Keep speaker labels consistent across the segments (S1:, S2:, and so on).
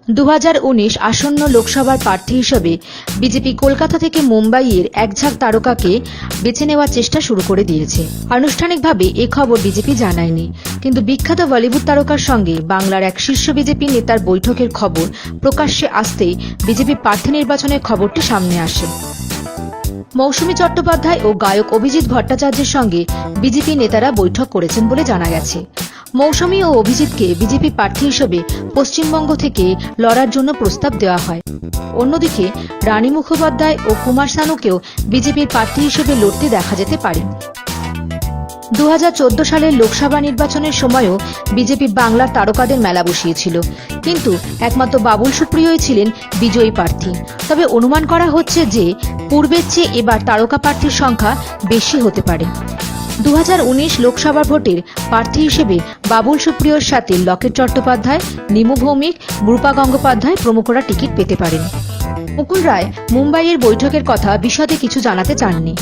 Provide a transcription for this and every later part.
S1: 2019 আসন্ন লোকসভার প্রার্থী হিসেবে বিজেপি কলকাতা থেকে মুম্বাইয়ের একঝাঁক তারকাকে বেছে নেওয়ার চেষ্টা শুরু করে দিয়েছে। আনুষ্ঠানিকভাবে এ খবর বিজেপি জানায়নি, কিন্তু বিখ্যাত বলিউড তারকার সঙ্গে বাংলার এক শীর্ষ বিজেপি নেতার বৈঠকের খবর প্রকাশ্যে আসতেই বিজেপি প্রার্থী নির্বাচনের খবরটি সামনে আসে। মৌসুমী চট্টোপাধ্যায় ও গায়ক অভিজিৎ ভট্টাচার্যের সঙ্গে বিজেপি নেতারা বৈঠক করেছেন বলে জানা গেছে। মৌসুমী ও অভিজিৎকে বিজেপি প্রার্থী হিসেবে পশ্চিমবঙ্গ থেকে লড়ার জন্য প্রস্তাব দেওয়া হয়। অন্যদিকে রানী মুখোপাধ্যায় ও কুমার শানুকেও বিজেপির প্রার্থী হিসেবে লড়তে দেখা যেতে পারে। 2014 সালের লোকসভা নির্বাচনের সময়ও বিজেপি বাংলার তারকাদের মেলা বসিয়েছিল, কিন্তু একমাত্র বাবুল সুপ্রিয়ই ছিলেন বিজয়ী প্রার্থী। তবে অনুমান করা হচ্ছে যে পূর্বের চেয়ে এবার তারকা প্রার্থীর সংখ্যা বেশি হতে পারে। 2019 লোকসভা ভোটের প্রার্থী হিসেবে বাবুল সুপ্রিয়র সাথে লকেট চট্টোপাধ্যায়, নিমু ভৌমিক, রূপা গঙ্গোপাধ্যায় প্রমুখরা টিকিট পেতে পারেন। মুকুল রায় মুম্বাইয়ের বৈঠকের কথা বিশদে কিছু জানাতে চাননি।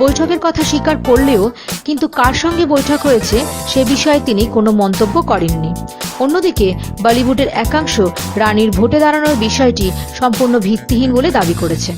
S1: বৈঠকের কথা স্বীকার করলেও কিন্তু কার সঙ্গে বৈঠক হয়েছে সে বিষয়ে তিনি কোনো মন্তব্য করেননি। অন্যদিকে বলিউডের একাংশ রানীর ভোটে দাঁড়ানোর বিষয়টি সম্পূর্ণ ভিত্তিহীন বলে দাবি করেছে।